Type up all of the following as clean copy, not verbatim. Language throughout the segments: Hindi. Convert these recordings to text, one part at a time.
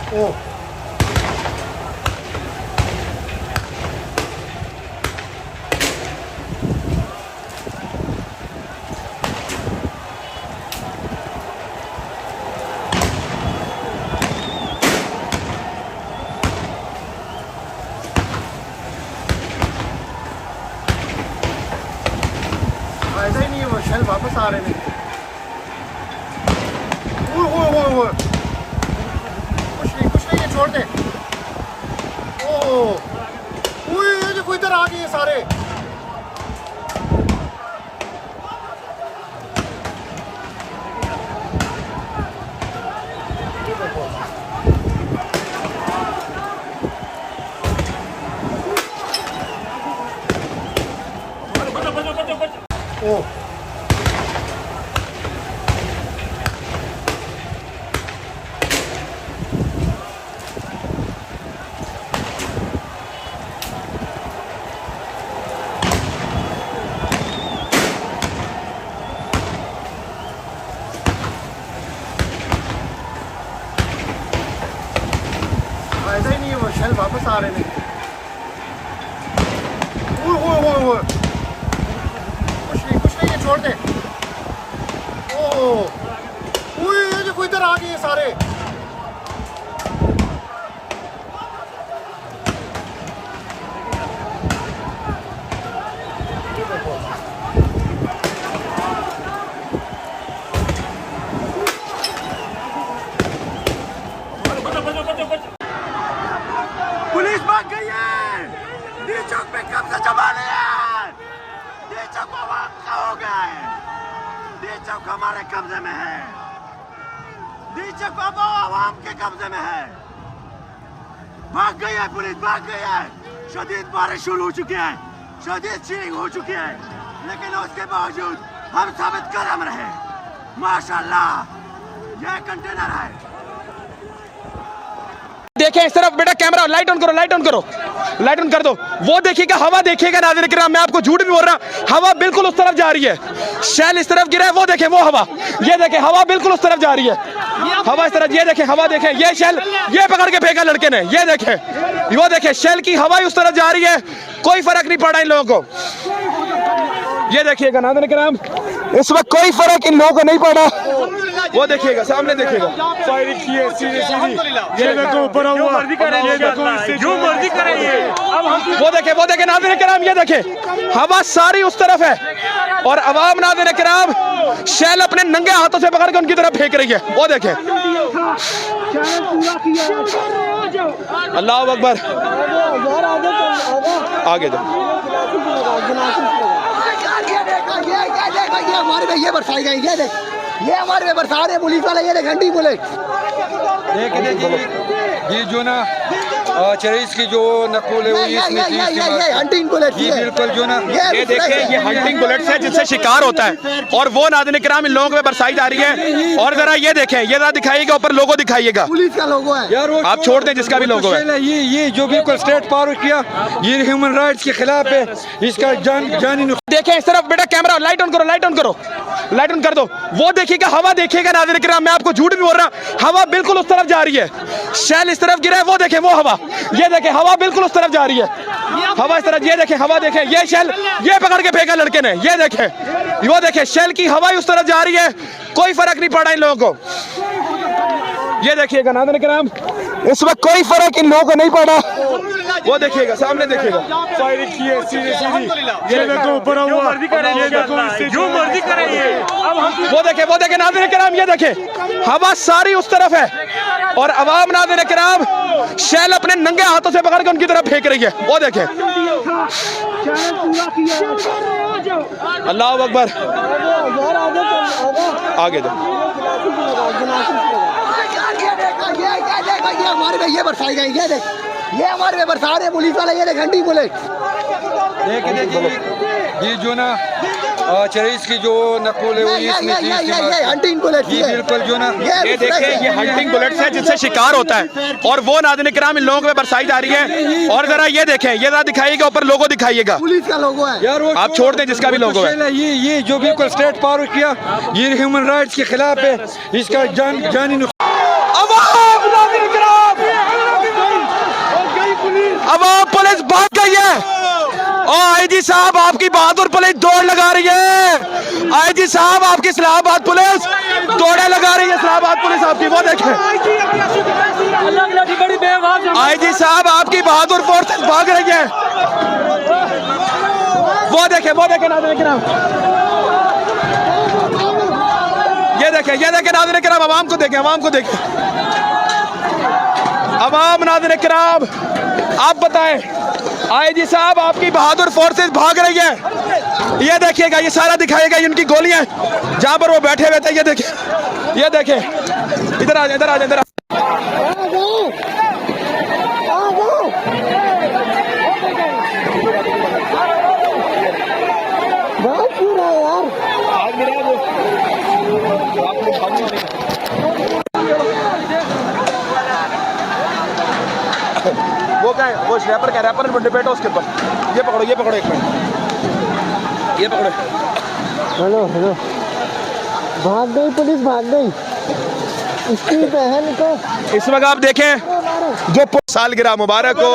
ओ ऐसा ही नहीं है, वो शेल वापस आ रहे हैं। ओए कुछ नहीं, ये छोड़ दे। ओए ये देखो इधर आ गए सारे। ओ ऐसा ही नहीं है, वो शेल वापस आ रहे हैं। ओए कुछ नहीं, ये छोड़ दे। ओए ये देखो इधर आ गए सारे। पुलिस भाग गई है। डी चौक पे कब्जा जमा लिया है। डी चौक आवाम का हो गया है। डी चौक हमारे कब्जे में है। डी चौक अब आवाम के कब्जे में है। भाग गई है पुलिस, भाग गई है। शदीद बारिश शुरू हो चुकी है, शदीद चीख हो चुकी है, लेकिन उसके बावजूद हम साबित कदम रहे। माशाल्लाह, यह कंटेनर है। देखें इस तरफ बेटा, कैमरा लाइट ऑन करो, लाइट ऑन करो, लाइट ऑन कर दो। वो देखिएगा, हवा देखिएगा नाज़रीन किराम, मैं आपको झूठ भी बोल रहा, हवा बिल्कुल उस तरफ जा रही है। शैल इस तरफ गिरा है, वो देखें, वो हवा, ये देखें, हवा बिल्कुल उस तरफ जा रही है। हवा इस तरफ, ये देखें, हवा देखें, ये शैल ये पकड़ के फेंका लड़के ने, ये देखें, वो देखें, शैल की हवा उस तरफ जा रही है। कोई फर्क नहीं पड़ा इन लोगों को। ये देखिएगा नाज़रीन किराम, इस वक्त कोई फर्क इन लोगों को नहीं पड़ा। वो देखिएगा, सामने देखिएगा, फायरिंग की है सीधे सीधी। ये देखो ऊपर हुआ, ये देखो जो मर्जी करे ये। वो देखे नाज़रीन किराम, ये देखे, हवा सारी उस तरफ है और अवाम नाज़रीन किराम शैल अपने नंगे हाथों से पकड़ के उनकी तरफ फेंक रही है। वो देखे, अल्लाह अकबर, आगे दो। ये हमारे पे ये बरसाई गई, ये हमारे पे बरसा रहे पुलिस वाले, ये घंटी पुलिस। ये जो ना चरीस की जो नकुल है वो इसमें ये हंटिंग बुलेट, ये बिल्कुल जो ना ये देखें, ये हंटिंग बुलेट्स है जिनसे शिकार होता है और वो नाज़रीन किराम इन लोगों पे बरसाई जा रही है। और जरा ये देखें, ये जरा दिखाइएगा, ऊपर लोगो दिखाइएगा, पुलिस का लोगो है यार। आप छोड़ दें जिसका भी लोगो है। ये जो बिल्कुल स्टेट पावर किया, ये ह्यूमन राइट्स के खिलाफ है। इसका जानी देखें इस तरफ बेटा, कैमरा लाइट ऑन करो, लाइट ऑन करो, लाइट ऑन कर दो। वो देखिएगा, हवा देखिएगा नाज़रीन किराम, मैं आपको झूठ भी बोल रहा, हवा बिल्कुल उस तरफ जा रही है। शैल इस तरफ गिरा है, वो देखें, वो हवा, ये देखें, हवा बिल्कुल उस तरफ जा रही है। हवा इस तरफ, ये देखें, हवा देखें, ये शैल ये पकड़ के फेंका लड़के ने, ये देखें, वो देखें, शैल की हवा उस तरफ जा रही है। कोई फर्क नहीं पड़ा इन लोगों को। ये देखिएगा नाज़रीन किराम, इस वक्त कोई फर्क इन लोगों को नहीं पड़ा। वो देखिएगा, सामने देखिएगा, फायरिंग की है सीधे सीधी। ये देखो ऊपर हुआ, ये देखो जो मर्जी करे ये। वो देखे नाज़रीन किराम, ये देखे, हवा सारी उस तरफ है और अवाम नाज़रीन किराम शैल अपने नंगे हाथों से पकड़ के उनकी तरफ फेंक रही है। वो देखे, अल्लाह अकबर, आगे दो। ये हमारे पे ये बरसाई गई, ये हमारे पे बरसा रहे पुलिस वाले, ये घंटी पुलिस। ये जो ना चरीस की जो नकुल है वो इसमें हंटिंग बुलेट, ये बिल्कुल जो ना ये देखें, ये हंटिंग बुलेट्स है जिनसे शिकार होता है और वो नाज़रीन किराम इन लोगों पे बरसाई जा रही है। और जरा ये देखें, ये जरा दिखाइएगा, ऊपर लोगो दिखाइएगा, पुलिस का लोगो है यार। आप छोड़ दें जिसका भी लोगो है। ये जो बिल्कुल स्टेट पावर किया, ये ह्यूमन राइट्स के खिलाफ है। इसका जानी अवाम नाज़रीन किराम आईजी साहब आपकी बहादुर पुलिस दौड़ लगा रही है। आईजी साहब आपकी इस्लामाबाद पुलिस दौड़े लगा रही है। इस्लामाबाद पुलिस आपकी, वो देखें आईजी साहब आपकी बहादुर फोर्सेस भाग रही है। वो देखें नाज़रीन किराम, ये देखें नाज़रीन किराम, आवाम को देखें, आवाम नाज़रीन किराम, आप बताएं आईजी साहब आपकी बहादुर फोर्सेस भाग रही है। ये देखिएगा, ये सारा दिखाएगा उनकी गोलियां जहां पर वो बैठे हुए थे। ये देखें इधर आ। वो क्या है, वो रैपर क्या, रैपर डिबेट है उसके ऊपर। ये पकड़ो एक मिनट, ये पकड़ो। हेलो भाग गई पुलिस, भाग गई इसकी बहन को। इस वक्त आप देखें जो सालगिरह मुबारक हो।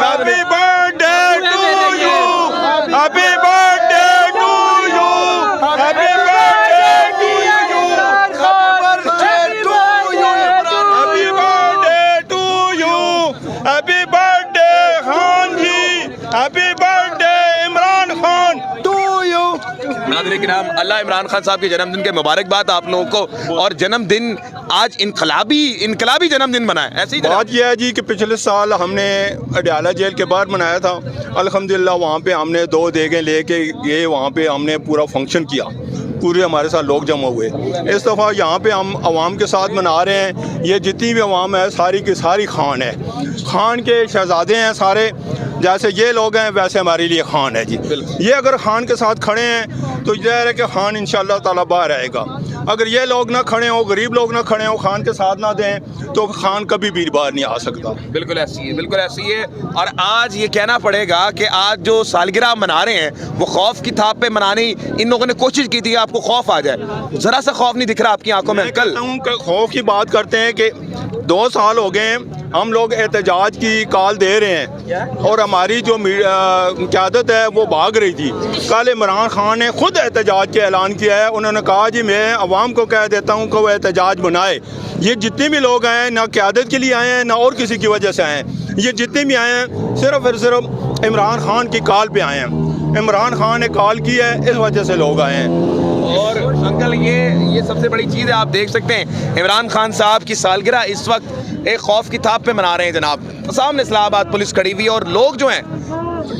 Happy birthday to you, happy birthday to you, happy birthday to you, happy birthday to you, happy birthday Khan ji, happy birthday Imran Khan to you. नाज़रीन किराम, अल्लाह इमरान खान साहब के जन्मदिन के मुबारकबाद आप लोगों को। और जन्मदिन आज इनकलाबी जन्मदिन मनाया। ऐसे ही बात यह है जी कि पिछले साल हमने अडयाला जेल के बाहर मनाया था। अल्हम्दुलिल्लाह वहाँ पे हमने 2 देगें लेके गए, वहाँ पे हमने पूरा फंक्शन किया, पूरे हमारे साथ लोग जमा हुए। इस दफ़ा यहाँ पे हम आवाम के साथ मना रहे हैं। ये जितनी भी आवाम है सारी की सारी खान है, खान के शहजादे हैं सारे। जैसे ये लोग हैं वैसे हमारे लिए खान है जी। ये अगर खान के साथ खड़े हैं तो ज़ाहिर है कि खान इंशाअल्लाह ताला बाहर आएगा। अगर ये लोग ना खड़े हो, गरीब लोग ना खड़े हो, खान के साथ ना दें तो खान कभी भी बाहर नहीं आ सकता। बिल्कुल ऐसी है। और आज ये कहना पड़ेगा कि आज जो सालगिरह मना रहे हैं वो खौफ की थाप पे मनाने इन लोगों ने कोशिश की थी, आपको खौफ आ जाए। जरा सा खौफ नहीं दिख रहा आपकी आंखों में? कल खौफ की बात करते हैं कि 2 साल हो गए हम लोग एहतजाज की कॉल दे रहे हैं और हमारी जो क़यादत है वो भाग रही थी। कल इमरान खान ने खुद एहतजाज के ऐलान किया है। उन्होंने कहा जी मैं अवाम को कह देता हूँ कि वो एहतजाज बनाए। ये जितने भी लोग आए ना क़यादत के लिए आए हैं ना और किसी की वजह से आए हैं। ये जितने भी आए हैं सिर्फ और सिर्फ इमरान खान की कॉल पे आए हैं। इमरान खान ने कॉल की है, इस वजह से लोग आए हैं। और अंकल ये सबसे बड़ी चीज़ है, आप देख सकते हैं इमरान खान साहब की सालगिरह इस वक्त एक खौफ की थाप पे मना रहे हैं जनाब। सामने इस्लामाबाद पुलिस खड़ी हुई है और लोग जो हैं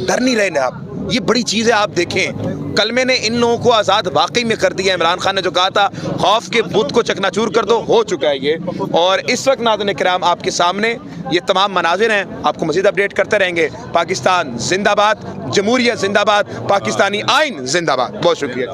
डर नहीं रहे आप। ये बड़ी चीज़ है, आप देखें कलमे ने इन लोगों को आज़ाद वाकई में कर दिया। इमरान खान ने जो कहा था खौफ के बुत को चकनाचूर कर दो, हो चुका है ये। और इस वक्त नाज़रीन किराम आपके सामने ये तमाम मनाजिर हैं, आपको मज़ीद अपडेट करते रहेंगे। पाकिस्तान जिंदाबाद, जमहूरियत जिंदाबाद, पाकिस्तानी आइन जिंदाबाद। बहुत शुक्रिया।